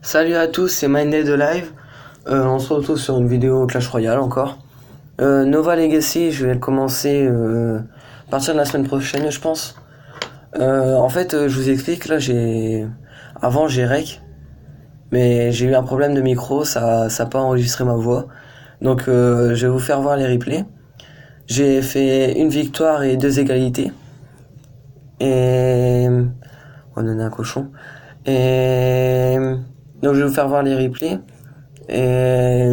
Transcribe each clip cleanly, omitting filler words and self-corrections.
Salut à tous, c'est Minded de Live. On se retrouve sur une vidéo Clash Royale encore. Nova Legacy, je vais le commencer à partir de la semaine prochaine, je pense. En fait, je vous explique, là Avant j'ai rec, mais j'ai eu un problème de micro, ça a pas enregistré ma voix. Donc je vais vous faire voir les replays. J'ai fait une victoire et 2 égalités. Et... On en a un cochon. Et... Donc je vais vous faire voir les replays. Et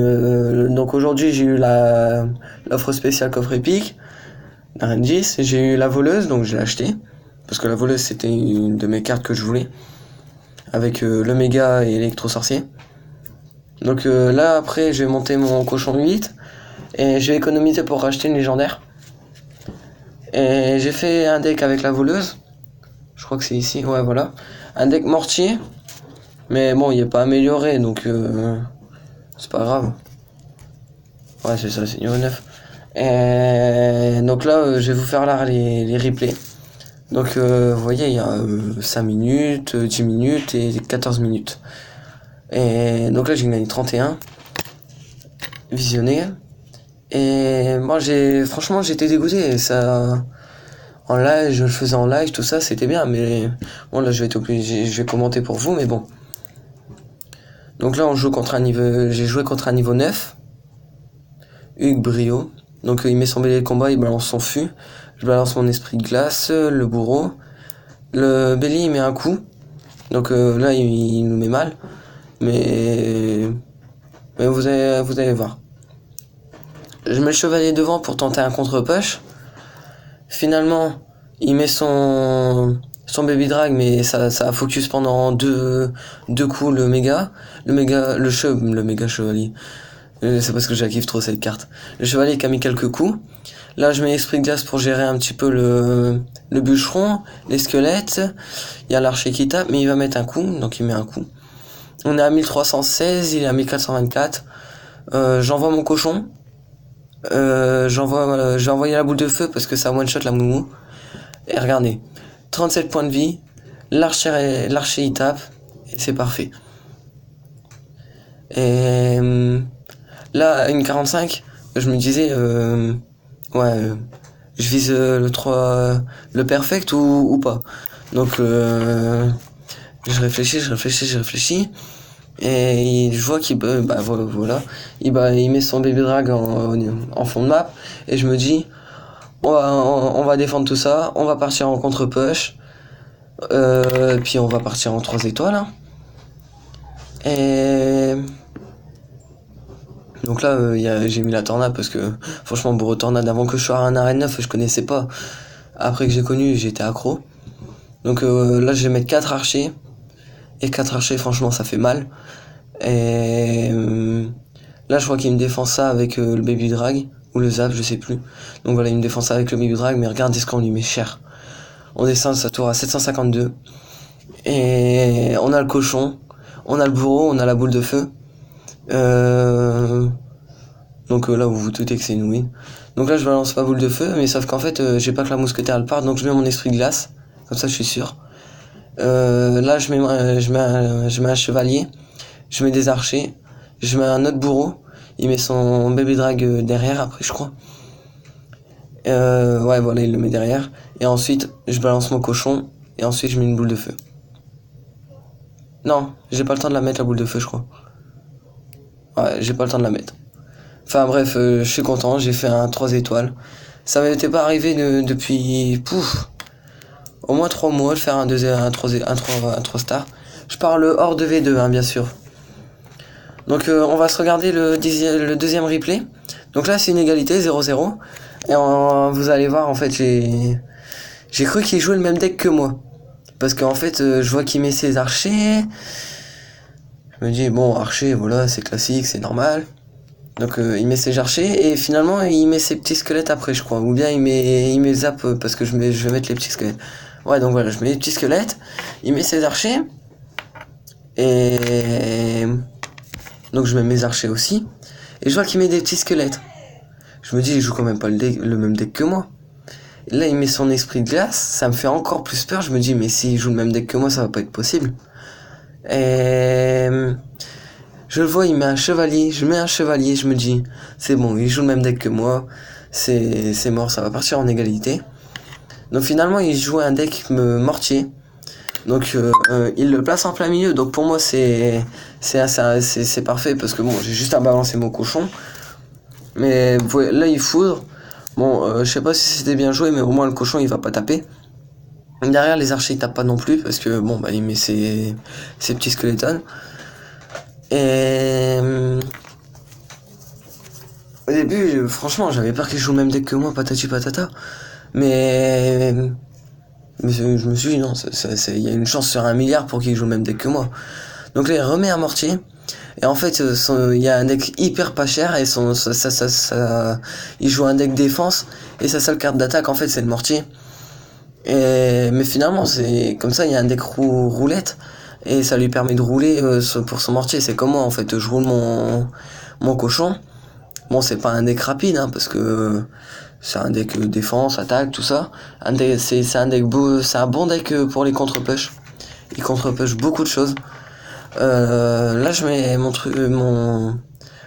donc aujourd'hui j'ai eu l'offre spéciale coffre épique d'Arendis. J'ai eu la voleuse, donc j'ai acheté parce que la voleuse c'était une de mes cartes que je voulais avec le méga et l'électro sorcier. Donc là après je vais monter mon cochon 8 et je vais économiser pour racheter une légendaire. Et j'ai fait un deck avec la voleuse. Je crois que c'est ici, ouais voilà. Un deck mortier. Mais bon, il n'est pas amélioré, donc c'est pas grave. Ouais, c'est ça, c'est niveau 9. Et donc là, je vais vous faire là les replays. Donc vous voyez, il y a 5 minutes, 10 minutes et 14 minutes. Et donc là, j'ai gagné 31. Visionné. Et moi, franchement, j'étais dégoûté. Ça... En live, je le faisais en live, tout ça, c'était bien. Mais bon, là, je vais être obligé, je vais commenter pour vous, mais bon. Donc là, j'ai joué contre un niveau 9. Hugues Brio. Donc il met son bélier de combat, il balance son fût. Je balance mon esprit de glace, le bourreau. Le bélier, il met un coup. Donc là, il nous met mal. Mais vous allez voir. Je mets le chevalier devant pour tenter un contre-push. Finalement, il met son baby drag, mais ça a focus pendant deux coups le méga chevalier. C'est parce que je la kiffe trop cette carte. Le chevalier qui a mis quelques coups. Là je mets l'esprit de glace pour gérer un petit peu le bûcheron, les squelettes. Il y a l'archer qui tape, mais il va mettre un coup, donc il met un coup. On est à 1316, il est à 1424. J'envoie mon cochon. J'ai envoyé la boule de feu parce que ça one shot la moumou. Et regardez, 37 points de vie, l'archer il tape, et c'est parfait. Et là, une 45, je me disais, je vise le 3, le perfect ou pas. Donc je réfléchis. Et je vois qu'il voilà, il met son baby drag en fond de map et je me dis on va défendre tout ça, on va partir en contre-push, puis on va partir en 3 étoiles. Hein. Et donc là j'ai mis la tornade parce que franchement bourreau tornade avant que je sois à un arène 9 je connaissais pas. Après que j'ai connu j'étais accro. Donc là je vais mettre 4 archers. Et 4 archers, franchement, ça fait mal. Et là, je crois qu'il me défend ça avec le baby drag. Ou le zap, je sais plus. Donc voilà, il me défend ça avec le baby drag. Mais regardez ce qu'on lui met cher. On descend sa tour à 752. Et on a le cochon. On a le bourreau. On a la boule de feu. Donc là, vous vous doutez que c'est une win. Donc là, je balance ma boule de feu. Mais sauf qu'en fait, j'ai pas que la mousquetaire elle part. Donc je mets mon esprit de glace. Comme ça, je suis sûr. Là je mets un chevalier, je mets des archers, je mets un autre bourreau, il met son baby drag derrière après je crois. Ouais voilà il le met derrière. Et ensuite je balance mon cochon et ensuite je mets une boule de feu. Non, j'ai pas le temps de la mettre la boule de feu je crois. Ouais j'ai pas le temps de la mettre. Enfin bref, je suis content, j'ai fait un 3 étoiles. Ça m'était pas arrivé depuis au moins 3 mois de faire un 3 stars. Je parle hors de V2 hein, bien sûr. Donc on va se regarder le deuxième replay. Donc là c'est une égalité 0-0. Et vous allez voir en fait j'ai cru qu'il jouait le même deck que moi. Parce qu'en fait je vois qu'il met ses archers. Je me dis bon archer voilà c'est classique, c'est normal. Donc il met ses archers et finalement il met ses petits squelettes après je crois. Ou bien il met zap parce que je vais mettre les petits squelettes. Ouais donc voilà je mets les petits squelettes. Il met ses archers. Et donc je mets mes archers aussi. Et je vois qu'il met des petits squelettes. Je me dis il joue quand même pas le même deck que moi. Et là il met son esprit de glace. Ça me fait encore plus peur. Je me dis mais s'il joue le même deck que moi ça va pas être possible. Et Je le vois, il met un chevalier, je mets un chevalier, je me dis, c'est bon, il joue le même deck que moi, c'est mort, ça va partir en égalité. Donc finalement, il joue un deck mortier. Donc il le place en plein milieu. Donc pour moi, c'est parfait parce que bon, j'ai juste à balancer mon cochon. Mais là, il foudre. Bon, je sais pas si c'était bien joué, mais au moins le cochon, il va pas taper. Derrière, les archers, ils tapent pas non plus parce que bon, bah, il met ses petits skeletons. Et au début, franchement, j'avais peur qu'il joue le même deck que moi, patati patata. Mais je me suis dit, non, il y a une chance sur 1 milliard pour qu'il joue le même deck que moi. Donc là, il remet un mortier. Et en fait, il y a un deck hyper pas cher. Et il joue un deck défense. Et sa seule carte d'attaque, en fait, c'est le mortier. Mais finalement, c'est comme ça, il y a un deck roulette. Et ça lui permet de rouler pour son mortier. C'est comme moi, en fait. Je roule mon cochon. Bon, c'est pas un deck rapide, hein, parce que c'est un deck défense, attaque, tout ça. C'est un deck beau, c'est un bon deck pour les contre-push. Il contre-push beaucoup de choses. Là, je mets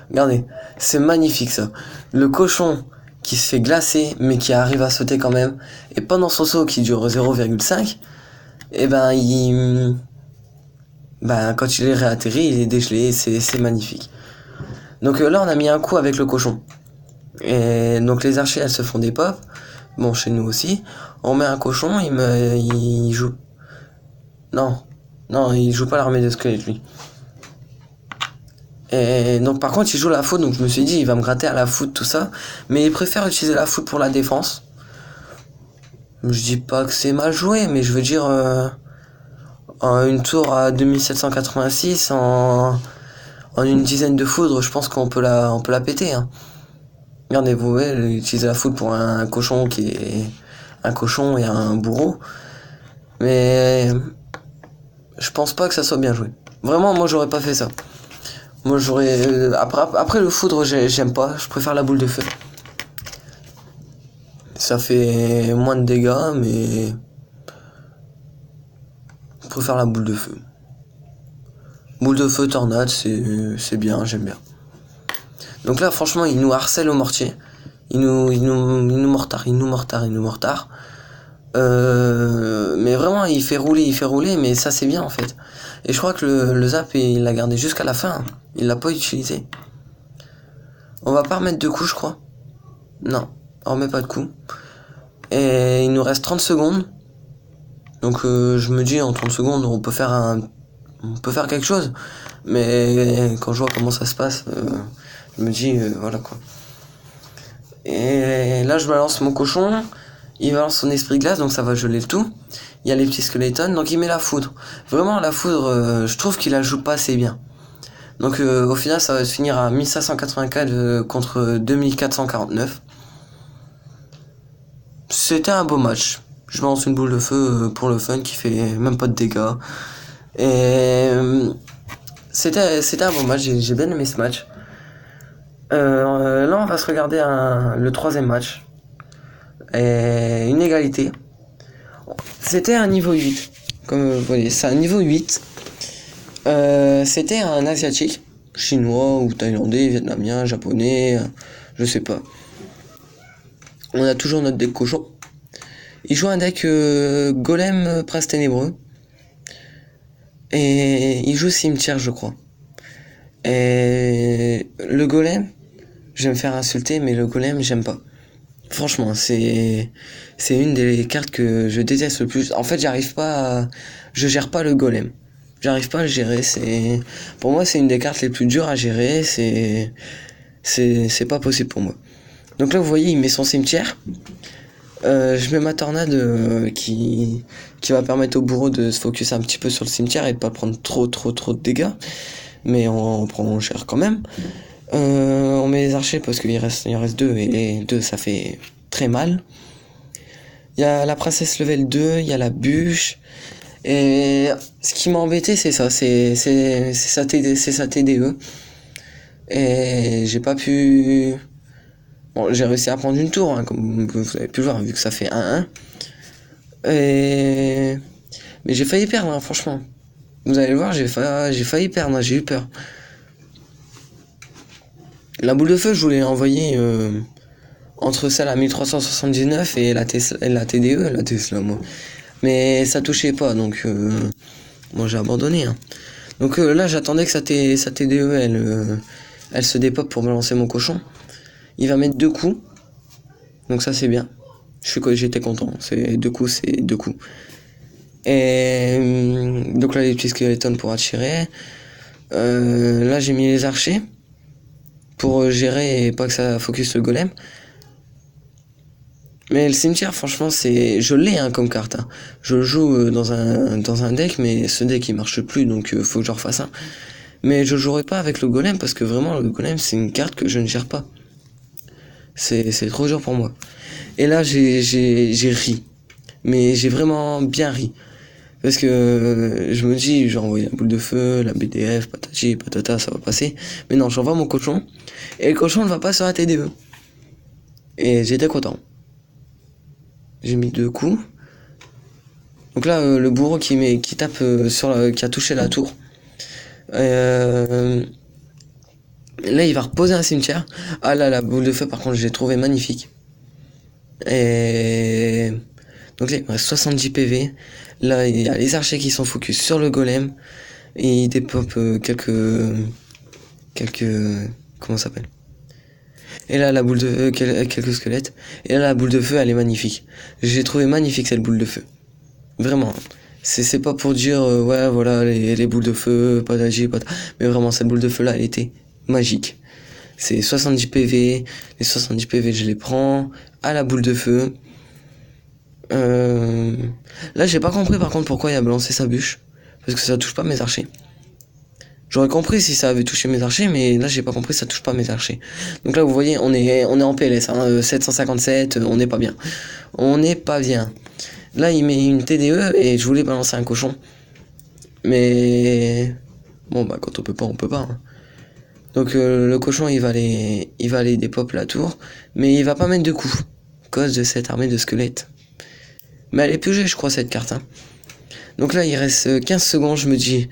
Regardez, c'est magnifique ça. Le cochon qui se fait glacer, mais qui arrive à sauter quand même. Et pendant son saut qui dure 0,5, et quand il est réatterri, il est dégelé. C'est magnifique. Donc là, on a mis un coup avec le cochon. Et donc les archers, elles se font des pops. Bon, chez nous aussi. On met un cochon, il joue. Non, il joue pas l'armée de squelette, lui. Et donc par contre, il joue la foot, donc je me suis dit, il va me gratter à la foot, tout ça. Mais il préfère utiliser la foot pour la défense. Je dis pas que c'est mal joué, mais je veux dire, une tour à 2786 en une dizaine de foudres, je pense qu'on peut la péter, hein. Regardez, vous voyez, utiliser la foudre pour un cochon qui est un cochon et un bourreau. Mais je pense pas que ça soit bien joué. Vraiment, moi j'aurais pas fait ça. Moi j'aurais... Après le foudre, j'aime pas. Je préfère la boule de feu. Ça fait moins de dégâts, mais... Je préfère la boule de feu. Boule de feu, tornade, c'est bien, j'aime bien. Donc là, franchement, il nous harcèle au mortier. Il nous mortard. Mais vraiment, il fait rouler, mais ça c'est bien en fait. Et je crois que le zap, il l'a gardé jusqu'à la fin. Il l'a pas utilisé. On va pas remettre de coups, je crois. Non, on remet pas de coups. Et il nous reste 30 secondes. Donc je me dis, en 30 secondes, on peut faire quelque chose. Mais quand je vois comment ça se passe, je me dis, voilà quoi. Et là, je balance mon cochon. Il balance son esprit glace, donc ça va geler le tout. Il y a les petits skeletons, donc il met la foudre. Vraiment, la foudre, je trouve qu'il la joue pas assez bien. Donc au final, ça va se finir à 1584 contre 2449. C'était un beau match. Je balance une boule de feu pour le fun qui fait même pas de dégâts. Et c'était un beau match, j'ai bien aimé ce match. Là, on va se regarder le troisième match. Et une égalité. C'était un niveau 8. Comme vous voyez, c'est un niveau 8. C'était un asiatique. Chinois ou thaïlandais, vietnamien, japonais, je sais pas. On a toujours notre deck cochon. Il joue un deck golem prince ténébreux. Et il joue cimetière, je crois. Et le golem, je vais me faire insulter, mais le golem, j'aime pas. Franchement, c'est une des cartes que je déteste le plus. En fait, je gère pas le golem. J'arrive pas à le gérer. Pour moi, c'est une des cartes les plus dures à gérer. C'est pas possible pour moi. Donc là, vous voyez, il met son cimetière. Je mets ma tornade qui va permettre au bourreau de se focus un petit peu sur le cimetière et de pas prendre trop de dégâts. Mais on prend cher quand même. On met les archers parce qu'il en reste 2 et les 2 ça fait très mal. Il y a la princesse level 2, il y a la bûche. Et ce qui m'a embêté c'est ça, c'est sa TDE. Et j'ai pas pu... Bon, j'ai réussi à prendre une tour, hein, comme vous avez pu le voir, vu que ça fait 1-1. Mais j'ai failli perdre, hein, franchement. Vous allez le voir, j'ai failli perdre, hein, j'ai eu peur. La boule de feu, je voulais envoyer entre celle à 1379 et la TDE, la Tesla, moi. Mais ça touchait pas, donc moi j'ai abandonné. Hein. Donc là, j'attendais que sa TDE, elle se dépop pour me lancer mon cochon. Il va mettre 2 coups, donc ça c'est bien. J'étais content, c'est 2 coups, c'est 2 coups. Et donc là, les petits skeletons pour attirer. Là, j'ai mis les archers pour gérer et pas que ça focus le golem. Mais le cimetière, franchement, je l'ai hein, comme carte. Hein. Je le joue dans un deck, mais ce deck il marche plus, donc faut que je refasse un. Mais je jouerai pas avec le golem parce que vraiment le golem c'est une carte que je ne gère pas. C'est trop dur pour moi. Et là j'ai ri, mais j'ai vraiment bien ri. Parce que je me dis, j'ai envoyé la boule de feu, la BDF, patati, patata, ça va passer. Mais non, j'envoie mon cochon, et le cochon ne va pas sur la TDE. Et j'étais content. J'ai mis 2 coups. Donc là, le bourreau qui tape qui a touché la tour. Là, il va reposer un cimetière. Ah là, la boule de feu, par contre, je l'ai trouvé magnifique. Et donc là, il me reste 70 PV. Là, il y a les archers qui sont focus sur le golem. Et il dépop comment ça s'appelle? Et là, la boule de feu, quelques squelettes. Et là, la boule de feu, elle est magnifique. J'ai trouvé magnifique cette boule de feu. Vraiment. C'est pas pour dire, ouais, voilà, les boules de feu, patati, patata. Mais vraiment, cette boule de feu là, elle était magique. C'est 70 PV. Les 70 PV, je les prends à la boule de feu. Là, j'ai pas compris par contre pourquoi il a balancé sa bûche. Parce que ça touche pas mes archers. J'aurais compris si ça avait touché mes archers, mais là j'ai pas compris, ça touche pas mes archers. Donc là vous voyez, on est en PLS, hein, 757, on n'est pas bien. On n'est pas bien. Là il met une TDE et je voulais balancer un cochon. Mais bon bah quand on peut pas, on peut pas. Hein. Donc le cochon il va aller dépop la tour, mais il va pas mettre de coups, à cause de cette armée de squelettes. Mais elle est pugée je crois cette carte. Hein. Donc là il reste 15 secondes, je me dis...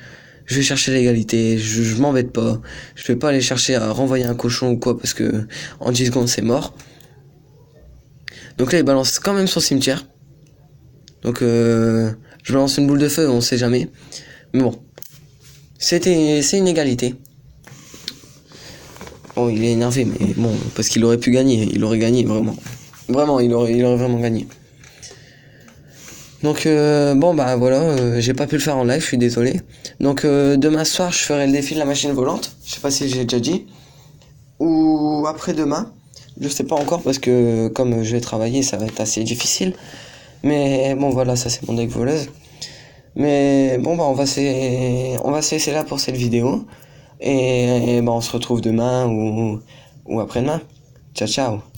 Je vais chercher l'égalité, je m'embête pas. Je vais pas aller chercher à renvoyer un cochon ou quoi parce que en 10 secondes c'est mort. Donc là il balance quand même son cimetière. Donc je balance une boule de feu, on sait jamais. Mais bon. C'est une égalité. Bon il est énervé mais bon parce qu'il aurait pu gagner. Il aurait gagné vraiment. Vraiment il aurait vraiment gagné. Donc bon bah voilà, j'ai pas pu le faire en live, je suis désolé. Donc demain soir je ferai le défi de la machine volante, je sais pas si j'ai déjà dit. Ou après-demain, je sais pas encore parce que comme je vais travailler ça va être assez difficile. Mais bon voilà, ça c'est mon deck voleuse. Mais bon bah on va se laisser là pour cette vidéo. Et bah on se retrouve demain ou après-demain. Ciao ciao.